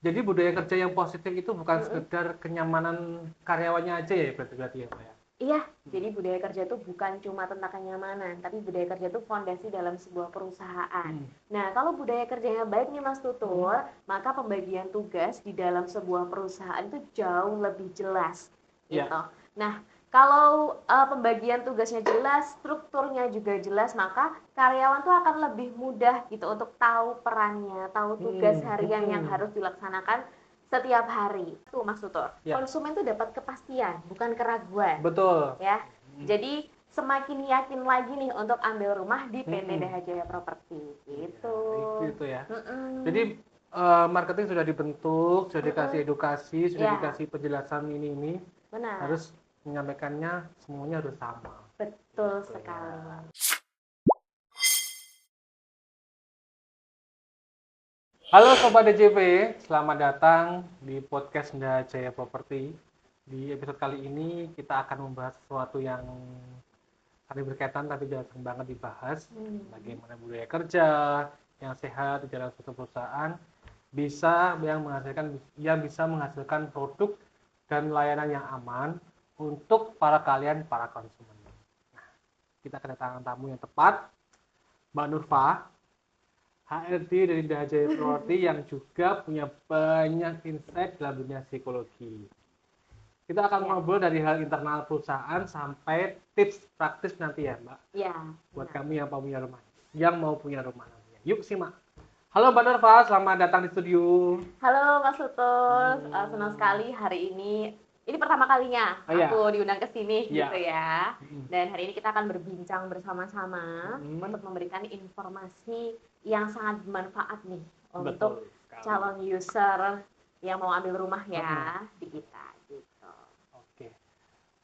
Jadi budaya kerja yang positif itu bukan sekedar kenyamanan karyawannya aja ya berarti ya Pak ya? Iya, jadi budaya kerja itu bukan cuma tentang kenyamanan, tapi budaya kerja itu fondasi dalam sebuah perusahaan. Nah, kalau budaya kerjanya baik nih Mas Tutur, maka pembagian tugas di dalam sebuah perusahaan itu jauh lebih jelas Iya. gitu. Nah, kalau pembagian tugasnya jelas, strukturnya juga jelas, maka karyawan tuh akan lebih mudah gitu untuk tahu perannya, tahu tugas harian yang harus dilaksanakan setiap hari. Tuh Mas Tutur, Ya. konsumen tuh dapat kepastian, bukan keraguan. Betul. Ya. Jadi semakin yakin lagi nih untuk ambil rumah di PT Mm-mm. Daha Jaya Property gitu. Itu ya. Jadi marketing sudah dibentuk, sudah dikasih edukasi, sudah Ya, dikasih penjelasan ini. benar. Harus menyampaikannya semuanya harus sama. Betul sekali. Halo Sobat DJP, selamat datang di podcast Daha Jaya Property. Di episode kali ini kita akan membahas sesuatu yang saling berkaitan tapi jangan sering banget dibahas. Bagaimana budaya kerja yang sehat di dalam suatu perusahaan yang bisa menghasilkan produk dan layanan yang aman untuk para konsumen. Nah, kita kedatangan tamu yang tepat, Mbak Nurfa, HRD dari Daha Jaya Property yang juga punya banyak insight dalam dunia psikologi. Kita akan ngobrol dari hal internal perusahaan sampai tips praktis nanti ya Mbak. Ya. Buat kamu yang mau punya rumah nantinya. Yuk simak. Halo Mbak Nurfa, selamat datang di studio. Halo Mas Tutus, senang sekali hari ini pertama kalinya aku diundang ke sini gitu ya. Dan hari ini kita akan berbincang bersama-sama untuk memberikan informasi yang sangat bermanfaat nih untuk calon user yang mau ambil rumah ya di kita gitu. Oke.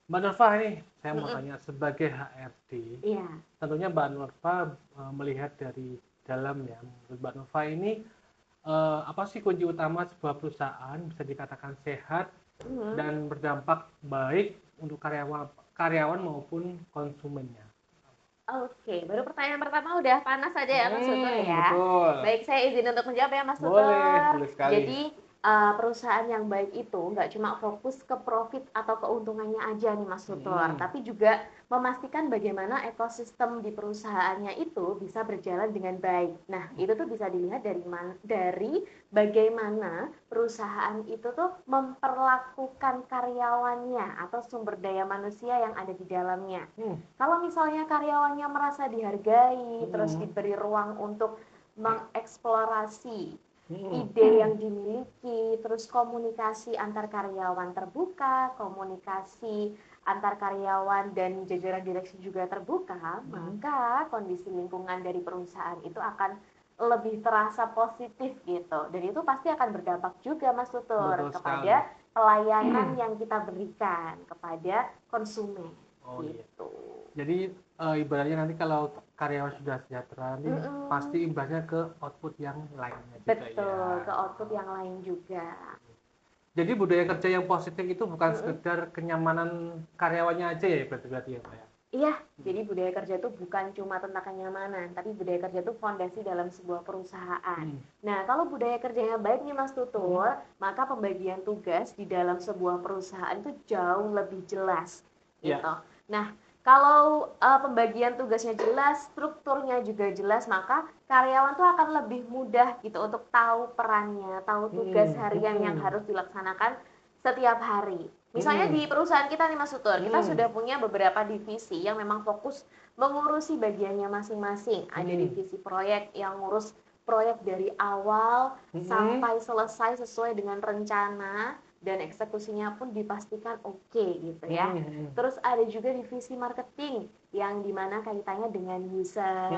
Mbak Nurfa ini saya mau tanya sebagai HRD. Iya. Tentunya Mbak Nurfa melihat dari dalam ya. Menurut Mbak Nurfa ini apa sih kunci utama sebuah perusahaan bisa dikatakan sehat dan berdampak baik untuk karyawan maupun konsumennya? Oke, baru pertanyaan pertama udah panas aja ya Mas Tutur ya. Betul. Baik, saya izin untuk menjawab ya Mas Boleh, Tutur. boleh sekali. Jadi perusahaan yang baik itu nggak cuma fokus ke profit atau keuntungannya aja nih Mas Tutur, tapi juga memastikan bagaimana ekosistem di perusahaannya itu bisa berjalan dengan baik. Nah, itu tuh bisa dilihat dari bagaimana perusahaan itu tuh memperlakukan karyawannya atau sumber daya manusia yang ada di dalamnya. Kalau misalnya karyawannya merasa dihargai, terus diberi ruang untuk mengeksplorasi ide yang dimiliki, terus komunikasi antar karyawan terbuka, komunikasi antar karyawan dan jajaran direksi juga terbuka, maka kondisi lingkungan dari perusahaan itu akan lebih terasa positif gitu. Dan itu pasti akan berdampak juga Mas Tutur kepada pelayanan yang kita berikan kepada konsumen. Gitu. Jadi ibaratnya nanti kalau karyawan sudah sejahtera nanti pasti imbasnya ke output yang lainnya juga. Betul, ke output yang lain juga. Jadi budaya kerja yang positif itu bukan sekedar kenyamanan karyawannya aja ya berarti ya Pak ya? Iya, jadi budaya kerja itu bukan cuma tentang kenyamanan, tapi budaya kerja itu fondasi dalam sebuah perusahaan. Nah, kalau budaya kerjanya baik nih Mas Tutul, maka pembagian tugas di dalam sebuah perusahaan itu jauh lebih jelas gitu. Nah, kalau pembagian tugasnya jelas, strukturnya juga jelas, maka karyawan tuh akan lebih mudah gitu untuk tahu perannya, tahu tugas harian yang harus dilaksanakan setiap hari. Misalnya di perusahaan kita nih Mas Tutur, kita sudah punya beberapa divisi yang memang fokus mengurusi bagiannya masing-masing. Ada divisi proyek yang ngurus proyek dari awal sampai selesai sesuai dengan rencana dan eksekusinya pun dipastikan oke gitu ya. Terus ada juga divisi marketing yang dimana kaitannya dengan user,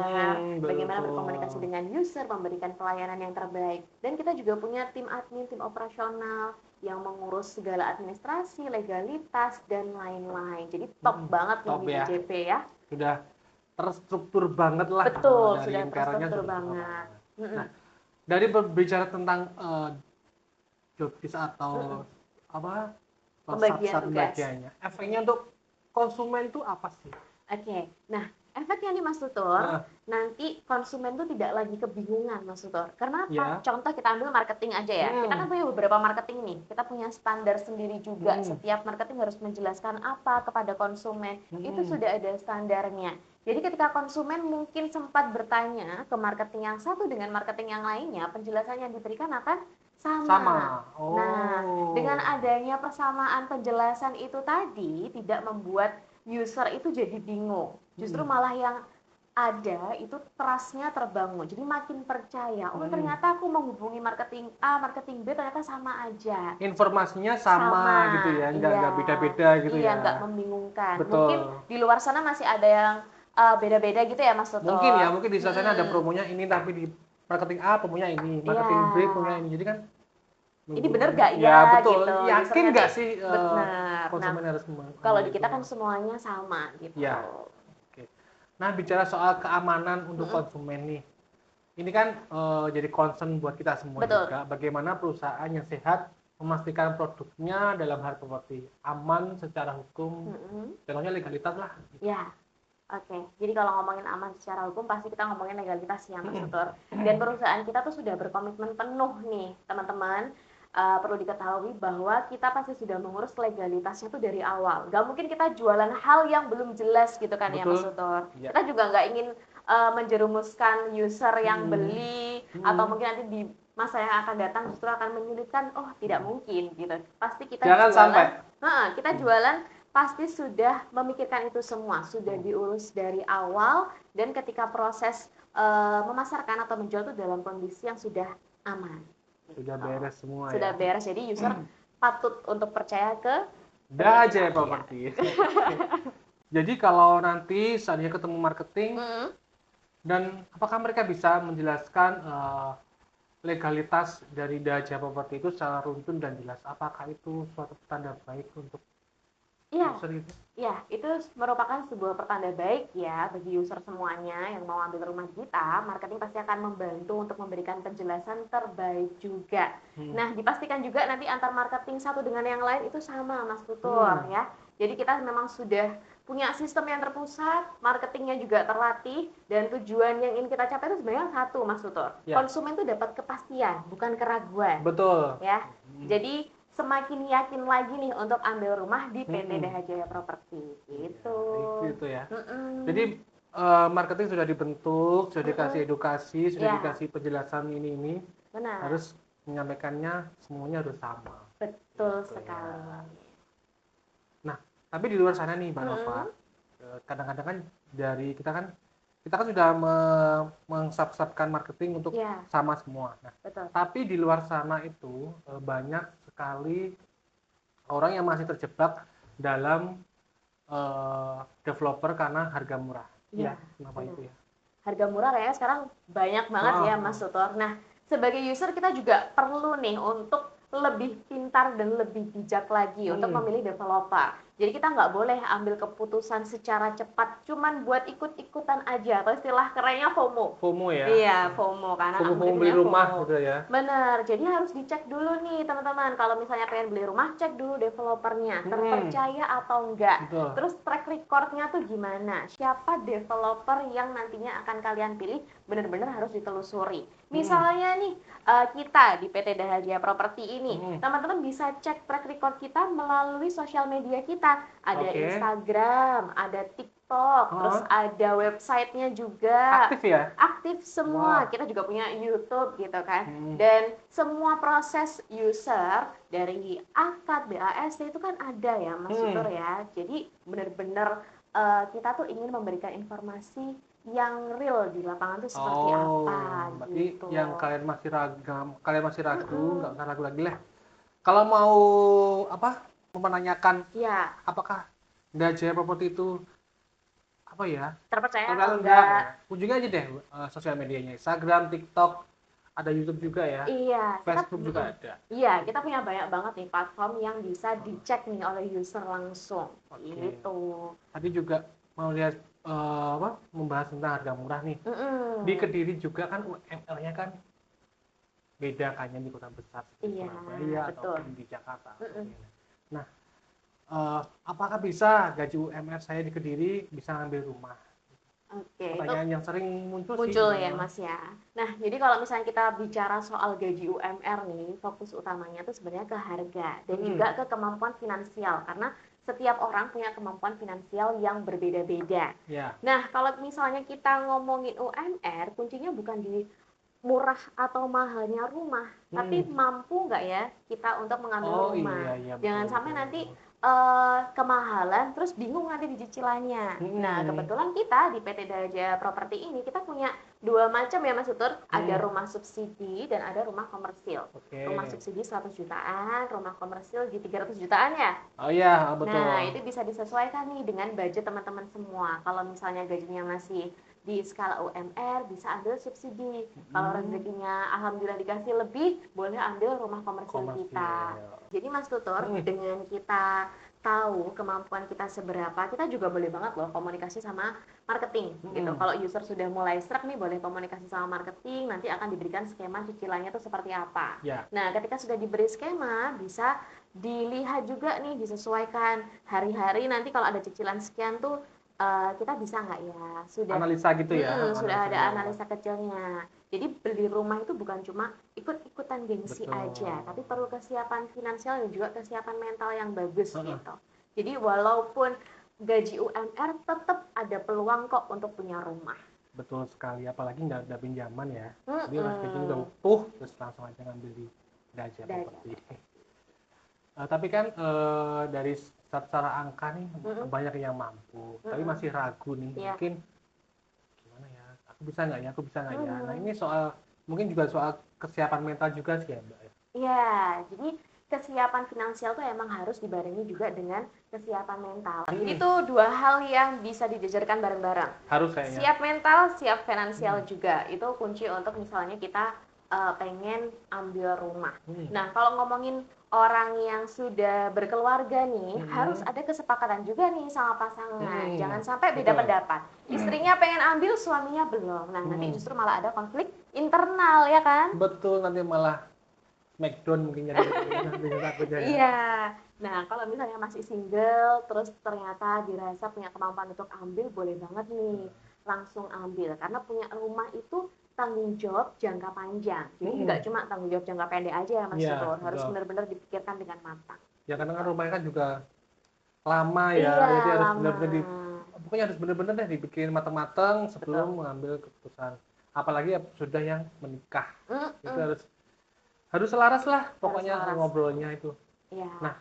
bagaimana berkomunikasi dengan user, memberikan pelayanan yang terbaik. Dan kita juga punya tim admin, tim operasional yang mengurus segala administrasi, legalitas, dan lain-lain. Jadi top banget nih di DJP ya. Sudah terstruktur banget lah. Betul, sudah terstruktur banget. Nah, dari berbicara tentang job desk atau apa pembagiannya, efeknya untuk konsumen itu apa sih? Oke, nah efeknya nih Mas Tutur, Heeh. nanti konsumen tuh tidak lagi kebingungan Mas Tutur. Karena apa? Ya. Contoh kita ambil marketing aja ya. Kita kan punya beberapa marketing nih. Kita punya standar sendiri juga. Setiap marketing harus menjelaskan apa kepada konsumen. Itu sudah ada standarnya. Jadi ketika konsumen mungkin sempat bertanya ke marketing yang satu dengan marketing yang lainnya, penjelasan yang diberikan akan sama. Sama. Nah, dengan Oh. adanya persamaan penjelasan itu tadi tidak membuat user itu jadi bingung. Justru malah yang ada itu trust-nya terbangun. Jadi makin percaya. Oh, ternyata aku menghubungi marketing A, marketing B ternyata sama aja. Informasinya sama gitu ya, Iya. nggak beda-beda gitu Iya, ya. nggak membingungkan. Mungkin Betul. di luar sana masih ada yang beda-beda gitu ya, Mas Mungkin ya, Tutur. mungkin di sana ada promonya ini, tapi di marketing A promonya ini, Iya. marketing B promonya ini. Jadi kan Ini bener gak ya ya betul. gitu. User Yakin nanti nggak sih bener. Nah, konsumen harus kalau mengambil di itu? kita kan semuanya sama gitu. Ya. Oke. Nah, bicara soal keamanan untuk konsumen nih. Ini kan jadi concern buat kita semua Betul. juga. Bagaimana perusahaan yang sehat memastikan produknya dalam hal seperti aman secara hukum, contohnya legalitas lah. Ya, oke. Jadi kalau ngomongin aman secara hukum pasti kita ngomongin legalitas ya Mas Tutur. Dan perusahaan kita tuh sudah berkomitmen penuh nih teman-teman. Perlu diketahui bahwa kita pasti sudah mengurus legalitasnya tuh dari awal. Gak mungkin kita jualan hal yang belum jelas gitu kan ya Mas Betul. Tutur. Ya. Kita juga nggak ingin menjerumuskan user yang beli atau mungkin nanti di masa yang akan datang justru akan menyulitkan. Oh, tidak mungkin gitu. Pasti kita Jangan sampai. kita jualan pasti sudah memikirkan itu semua, sudah diurus dari awal dan ketika proses memasarkan atau menjual itu dalam kondisi yang sudah aman. Sudah beres semua Sudah ya. beres, jadi user patut untuk percaya ke Dajjal Property. Jadi kalau nanti saatnya ketemu marketing, dan apakah mereka bisa menjelaskan legalitas dari Dajjal Property itu secara runtun dan jelas? Apakah itu suatu tanda baik untuk user itu? Ya, itu merupakan sebuah pertanda baik ya bagi user semuanya yang mau ambil rumah kita. Marketing pasti akan membantu untuk memberikan penjelasan terbaik juga. Nah, dipastikan juga nanti antar marketing satu dengan yang lain itu sama, Mas Tutur ya. Jadi kita memang sudah punya sistem yang terpusat, marketingnya juga terlatih, dan tujuan yang ingin kita capai itu sebenarnya satu, Mas Tutur. Konsumen itu dapat kepastian, bukan keraguan. Betul. Ya, jadi semakin yakin lagi nih untuk ambil rumah di PT Daha Jaya Property gitu. Itu ya. Jadi marketing sudah dibentuk, sudah dikasih edukasi, sudah dikasih penjelasan ini. Benar. Harus menyampaikannya semuanya harus sama. Betul sekali. Nah, tapi di luar sana nih, Mbak Nova, kadang-kadang kan dari kita kan sudah mengsubscribe marketing untuk sama semua. Nah, tapi di luar sana itu banyak sekali orang yang masih terjebak dalam developer karena harga murah. Iya, kenapa itu ya? Harga murah kayaknya sekarang banyak banget ya Mas Tutor. Nah, sebagai user kita juga perlu nih untuk lebih pintar dan lebih bijak lagi untuk memilih developer. Jadi kita nggak boleh ambil keputusan secara cepat cuman buat ikut-ikutan aja, atau istilah kerennya FOMO. FOMO ya? Iya, FOMO, karena FOMO beli rumah gitu ya? Bener, jadi harus dicek dulu nih teman-teman. Kalau misalnya pengen beli rumah, cek dulu developernya, terpercaya atau enggak. Betul. Terus track recordnya tuh gimana? Siapa developer yang nantinya akan kalian pilih, bener-bener harus ditelusuri. Misalnya nih, kita di PT Daha Jaya Property ini, teman-teman bisa cek track record kita melalui sosial media kita. Ada Instagram, ada TikTok, terus ada websitenya juga. Aktif ya? Aktif semua. Kita juga punya YouTube gitu kan. Dan semua proses user dari akad, BAST itu kan ada ya Mas Tutur ya. Jadi benar-benar kita tuh ingin memberikan informasi yang real di lapangan tuh seperti apa berarti gitu. yang kalian masih ragu, nggak usah ragu lagi lah. Kalau mau menanyakan apakah Daha Jaya Property itu terpercaya atau enggak? Kunjungi aja deh sosial medianya, Instagram, TikTok, ada YouTube juga ya. Iya, Facebook juga ada. Iya, kita punya banyak banget nih platform yang bisa dicek nih oleh user langsung. Gitu. Tadi juga mau lihat membahas tentang harga murah nih. Di Kediri juga kan UMR-nya kan beda kayaknya di kota besar seperti Surabaya ataupun di Jakarta. Nah, apakah bisa gaji UMR saya di Kediri bisa ngambil rumah? Oke, itu Pertanyaan yang sering muncul sih. muncul ya Mas ya. Nah, jadi kalau misalnya kita bicara soal gaji UMR nih, fokus utamanya tuh sebenarnya ke harga dan juga ke kemampuan finansial karena setiap orang punya kemampuan finansial yang berbeda-beda. Ya. Nah, kalau misalnya kita ngomongin UMR, kuncinya bukan di murah atau mahalnya rumah, tapi mampu nggak ya kita untuk mengambil Oh rumah. iya iya Jangan betul sampai betul. nanti kemahalan terus bingung nanti di cicilannya. Nah, kebetulan kita di PT Daraja Properti ini kita punya dua macam ya Mas Tutur, ada rumah subsidi dan ada rumah komersil. Oke. Rumah subsidi 100 jutaan, rumah komersil di 300 jutaan ya. Oh iya betul. Nah, itu bisa disesuaikan nih dengan budget teman-teman semua. Kalau misalnya gajinya masih di skala UMR, bisa ambil subsidi. Kalau rezekinya alhamdulillah dikasih lebih, boleh ambil rumah komersil kita. Jadi Mas Tutur, dengan kita tahu kemampuan kita seberapa, kita juga boleh banget loh komunikasi sama marketing gitu. Kalau user sudah mulai struck nih, boleh komunikasi sama marketing, nanti akan diberikan skema cicilannya tuh seperti apa. Ya. Nah, ketika sudah diberi skema, bisa dilihat juga nih, disesuaikan hari-hari nanti kalau ada cicilan sekian tuh kita bisa nggak ya, sudah Analisa gitu ya. sudah ada analisa kecilnya. Jadi beli rumah itu bukan cuma ikut-ikutan gengsi aja, tapi perlu kesiapan finansial dan juga kesiapan mental yang bagus gitu. Jadi walaupun gaji UMR tetap ada peluang kok untuk punya rumah. Betul sekali, apalagi nggak ada pinjaman ya. Jadi mas gaji udah utuh, terus langsung aja ngambil di Daraja Properti. Tapi kan dari secara angka nih banyak yang mampu, tapi masih ragu nih. Mungkin gimana ya? Aku bisa nggak ya? Aku bisa nggak ya? Nah ini soal mungkin juga soal kesiapan mental juga sih ya Mbak. Iya, jadi kesiapan finansial tuh emang harus dibarengi juga dengan kesiapan mental. Jadi tuh dua hal yang bisa dijajarkan bareng-bareng. Harus kayaknya. Siap mental, siap finansial juga. Itu kunci untuk misalnya kita pengen ambil rumah. Nah, kalau ngomongin orang yang sudah berkeluarga nih, harus ada kesepakatan juga nih sama pasangan. Jangan sampai beda pendapat. Istrinya pengen ambil, suaminya belum. Nah, nanti justru malah ada konflik internal ya kan? Betul, nanti malah smackdown mungkin jadi takutnya ya. Iya. Nah, kalau misalnya masih single, terus ternyata dirasa punya kemampuan untuk ambil, boleh banget nih langsung ambil. Karena punya rumah itu tanggung jawab jangka panjang. Jadi nggak cuma tanggung jawab jangka pendek aja ya Mas Tutur. Harus benar-benar dipikirkan dengan matang. Ya karena kan rumahnya kan juga lama ya, Iya, jadi harus lama. benar-benar pokoknya harus benar-benar deh dipikirin matang-matang sebelum mengambil keputusan. Apalagi ya sudah yang menikah, itu harus selaras lah pokoknya selaras. ngobrolnya itu. Iya. Nah,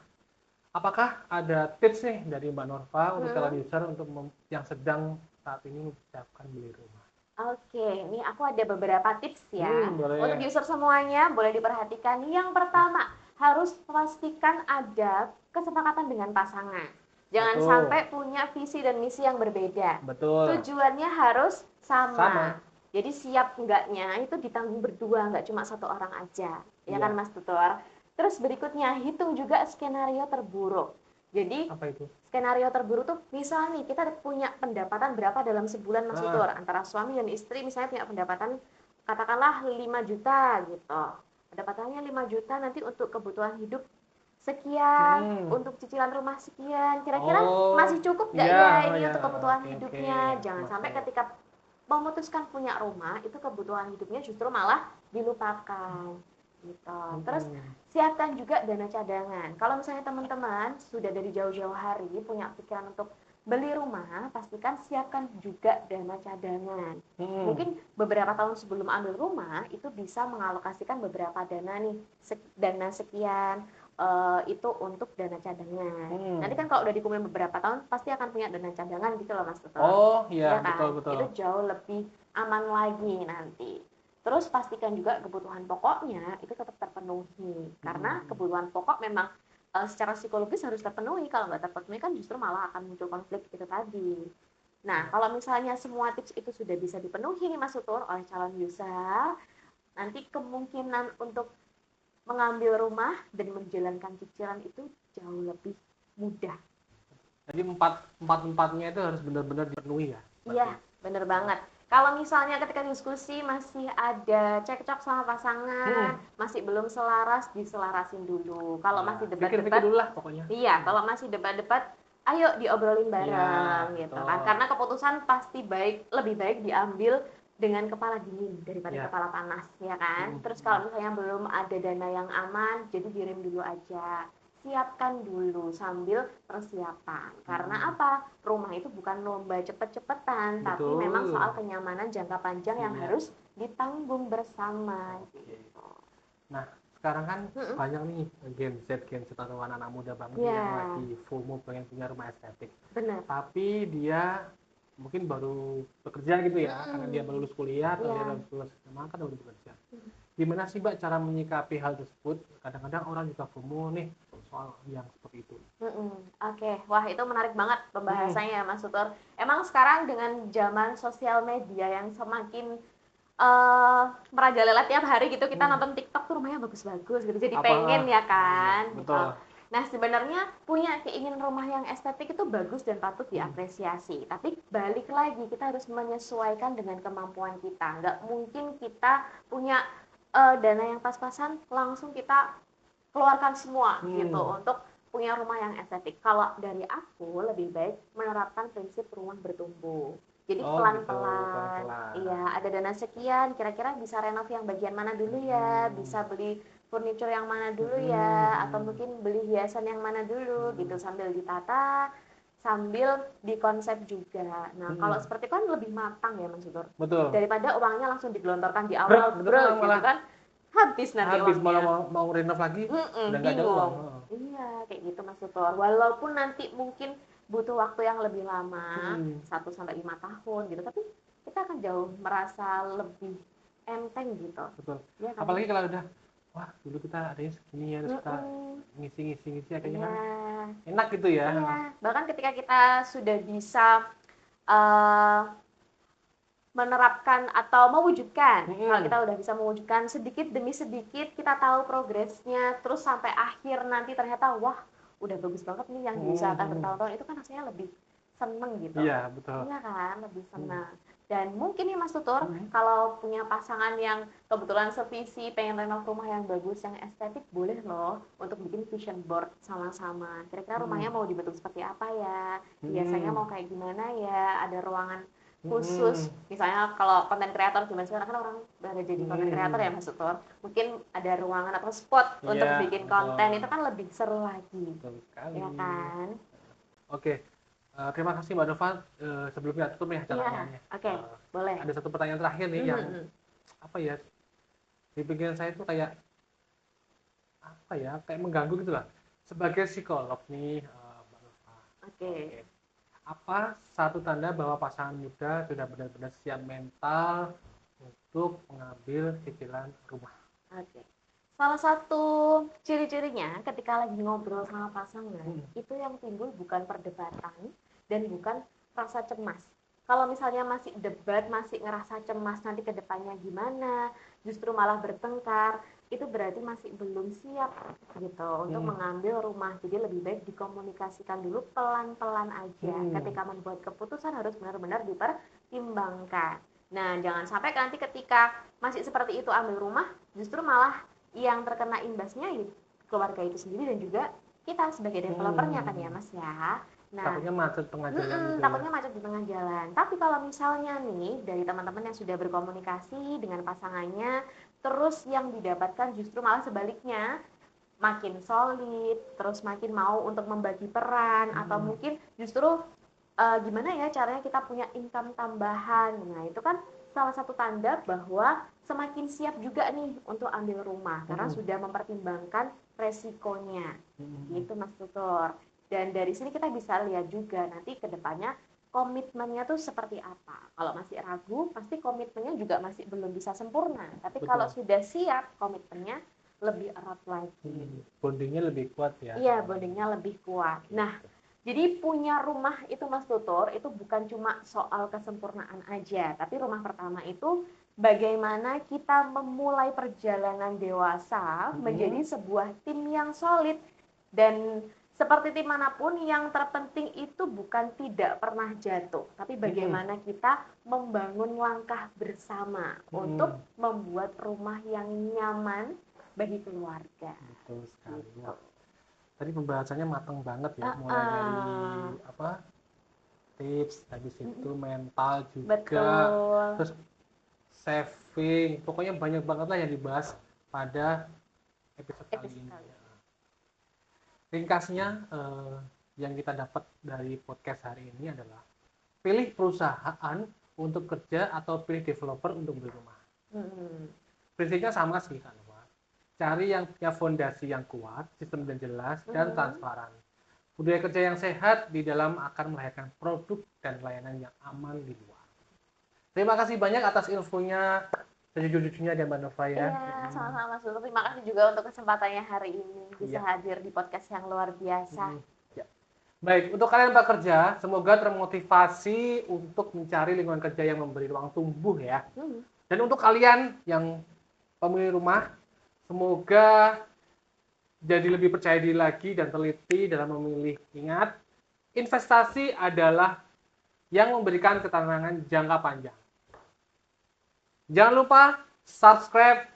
apakah ada tips nih dari Mbak Norva untuk calon user untuk yang sedang saat ini mempersiapkan beli rumah? Oke, ini aku ada beberapa tips ya. Boleh. Untuk user semuanya boleh diperhatikan. Yang pertama, harus pastikan ada kesepakatan dengan pasangan. Jangan sampai punya visi dan misi yang berbeda. Betul. Tujuannya harus sama. Jadi siap enggaknya itu ditanggung berdua, enggak cuma satu orang aja. Ya kan Mas Tutor? Terus berikutnya, hitung juga skenario terburuk. Jadi apa itu? Skenario terburuk tuh misal nih kita punya pendapatan berapa dalam sebulan Mas Tutur, antara suami dan istri misalnya punya pendapatan katakanlah 5 juta gitu. Pendapatannya 5 juta nanti untuk kebutuhan hidup sekian, untuk cicilan rumah sekian. Kira-kira masih cukup nggak ya ini untuk kebutuhan hidupnya? Jangan sampai ketika memutuskan punya rumah itu kebutuhan hidupnya justru malah dilupakan. Gitu. Terus siapkan juga dana cadangan. Kalau misalnya teman-teman sudah dari jauh-jauh hari punya pikiran untuk beli rumah, pastikan siapkan juga dana cadangan. Mungkin beberapa tahun sebelum ambil rumah itu bisa mengalokasikan beberapa dana nih, dana sekian itu untuk dana cadangan. Nanti kan kalau udah dikumpulin beberapa tahun pasti akan punya dana cadangan gitu loh Mas Tutur. Oh iya, kan? betul. Itu jauh lebih aman lagi nanti. Terus pastikan juga kebutuhan pokoknya itu tetap terpenuhi. Karena kebutuhan pokok memang secara psikologis harus terpenuhi. Kalau nggak terpenuhi kan justru malah akan muncul konflik itu tadi. Nah, kalau misalnya semua tips itu sudah bisa dipenuhi nih Mas Tutur oleh calon user, nanti kemungkinan untuk mengambil rumah dan menjalankan cicilan itu jauh lebih mudah. Jadi empatnya itu harus benar-benar dipenuhi ya? Iya, benar banget. Kalau misalnya ketika diskusi masih ada cekcok sama pasangan, masih belum selaras, diselarasin dulu. Kalau masih debat-debat, pikir dulu lah pokoknya. Iya, kalau masih debat-debat, ayo diobrolin bareng Ya, gitu betul. kan. Karena keputusan pasti lebih baik diambil dengan kepala dingin daripada Ya. kepala panas, ya kan. Terus kalau misalnya belum ada dana yang aman, jadi dirim dulu aja. Siapkan dulu sambil persiapan. Karena apa? Rumah itu bukan lomba cepet-cepetan, tapi memang Betul. soal kenyamanan jangka panjang yang Iya. harus ditanggung bersama. Oke. Gitu. Nah, sekarang kan Mm-mm. banyak nih Gen Z atau anak-anak muda banget Ya, yang lagi FOMO pengen punya rumah estetik. benar. Tapi dia mungkin baru bekerja gitu ya, karena dia baru lulus kuliah atau dia Iya. baru lulus SMA kan baru bekerja. Gimana sih Mbak cara menyikapi hal tersebut? Kadang-kadang orang juga FOMO nih soal yang seperti itu. Oke, wah itu menarik banget pembahasannya Mas Tutur. Emang sekarang dengan zaman sosial media yang semakin merajalela tiap hari gitu, kita nonton TikTok tuh rumahnya bagus-bagus gitu, jadi pengen ya kan gitu. Betul. Nah sebenarnya punya keinginan rumah yang estetik itu bagus dan patut diapresiasi, tapi balik lagi kita harus menyesuaikan dengan kemampuan kita. Nggak mungkin kita punya dana yang pas-pasan langsung kita keluarkan semua gitu untuk punya rumah yang estetik. Kalau dari aku lebih baik menerapkan prinsip rumah bertumbuh. Jadi pelan-pelan, iya ada dana sekian, kira-kira bisa renov yang bagian mana dulu ya, bisa beli furniture yang mana dulu ya, atau mungkin beli hiasan yang mana dulu gitu sambil ditata, sambil dikonsep juga. Nah kalau seperti itu kan lebih matang ya Mas Sutur. Betul. Daripada uangnya langsung digelontorkan di awal, bro, gitu kan habis nanti habis uangnya. malah mau renov lagi udah nggak ada uang. Iya kayak gitu Mas Tutor. Walaupun nanti mungkin butuh waktu yang lebih lama 1 sampai 5 tahun gitu, tapi kita akan jauh merasa lebih enteng gitu. Betul. Ya, kan? Apalagi kalau udah wah dulu kita adanya segini ya, terus kita ngisi akhirnya kan enak gitu ya. Iya. Bahkan ketika kita sudah bisa uh, menerapkan atau mewujudkan, kalau kita udah bisa mewujudkan sedikit demi sedikit, kita tahu progresnya, terus sampai akhir nanti ternyata wah udah bagus banget nih yang diusahakan bertahun-tahun, itu kan rasanya lebih seneng gitu. Iya betul. Iya kan, lebih senang. Dan mungkin nih Mas Tutur, kalau punya pasangan yang kebetulan sevisi pengen renov rumah yang bagus, yang estetik, boleh loh untuk bikin vision board sama-sama. Kira-kira rumahnya mau dibentuk seperti apa ya? Biasanya mau kayak gimana ya? Ada ruangan khusus, misalnya kalau konten kreator zaman sekarang kan orang udah jadi konten kreator ya Mas Tutur, mungkin ada ruangan atau spot untuk bikin konten, itu kan lebih seru lagi. Betul sekali. Ya kan? Oke. Terima kasih Mbak Nova. Sebelumnya tutup ya acaranya. Oke, boleh. Ada satu pertanyaan terakhir nih yang apa ya, di pikiran saya itu kayak apa ya, kayak mengganggu gitu lah. Sebagai psikolog nih Mbak Nova. Oke. Apa satu tanda bahwa pasangan muda sudah benar-benar siap mental untuk mengambil cicilan rumah? Oke. Salah satu ciri-cirinya ketika lagi ngobrol sama pasangan, itu yang timbul bukan perdebatan dan bukan rasa cemas. Kalau misalnya masih debat, masih ngerasa cemas nanti ke depannya gimana, justru malah bertengkar, itu berarti masih belum siap gitu untuk mengambil rumah. Jadi lebih baik dikomunikasikan dulu pelan-pelan aja. Ketika membuat keputusan harus benar-benar dipertimbangkan. Nah, jangan sampai nanti ketika masih seperti itu ambil rumah, justru malah yang terkena imbasnya keluarga itu sendiri dan juga kita sebagai developernya kan ya Mas ya. Nah, takutnya macet tengah jalan gitu takutnya macet di tengah jalan. Tapi kalau misalnya nih dari teman-teman yang sudah berkomunikasi dengan pasangannya, terus yang didapatkan justru malah sebaliknya, makin solid, terus makin mau untuk membagi peran, atau mungkin justru gimana ya caranya kita punya income tambahan. Nah itu kan salah satu tanda bahwa semakin siap juga nih untuk ambil rumah karena sudah mempertimbangkan resikonya gitu Mas Tutor. Dan dari sini kita bisa lihat juga nanti ke depannya komitmennya tuh seperti apa. Kalau masih ragu, pasti komitmennya juga masih belum bisa sempurna. Tapi kalau sudah siap, komitmennya lebih erat lagi. Bondingnya lebih kuat ya? Iya, bondingnya lebih kuat. Nah, jadi punya rumah itu Mas Tutur, itu bukan cuma soal kesempurnaan aja. Tapi rumah pertama itu bagaimana kita memulai perjalanan dewasa menjadi sebuah tim yang solid. Dan seperti tim manapun, yang terpenting itu bukan tidak pernah jatuh, tapi bagaimana kita membangun langkah bersama untuk membuat rumah yang nyaman bagi keluarga. Betul sekali. Gitu. tadi pembahasannya matang banget ya, mulai dari apa tips, habis itu mental juga, Betul. terus saving, pokoknya banyak banget lah yang dibahas pada episode kali ini. Ringkasnya yang kita dapat dari podcast hari ini adalah pilih perusahaan untuk kerja atau pilih developer untuk beli rumah. Prinsipnya sama sih kan, cari yang punya fondasi yang kuat, sistem yang jelas dan transparan. Budaya kerja yang sehat di dalam akan melahirkan produk dan layanan yang aman di luar. Terima kasih banyak atas infonya sejujur-jujurnya dan Mbak Nova ya. Iya, sama-sama Mas Lulu. Terima kasih juga untuk kesempatannya hari ini bisa hadir di podcast yang luar biasa. Baik, untuk kalian pekerja, semoga termotivasi untuk mencari lingkungan kerja yang memberi ruang tumbuh ya. Dan untuk kalian yang pemilik rumah, semoga jadi lebih percaya diri lagi dan teliti dalam memilih. Ingat, investasi adalah yang memberikan ketenangan jangka panjang. Jangan lupa subscribe,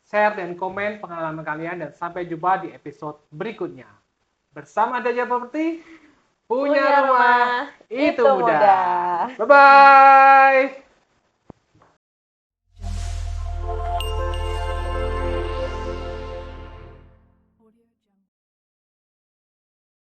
share, dan komen pengalaman kalian, dan sampai jumpa di episode berikutnya. Bersama Daja Property, punya rumah itu mudah. Bye-bye.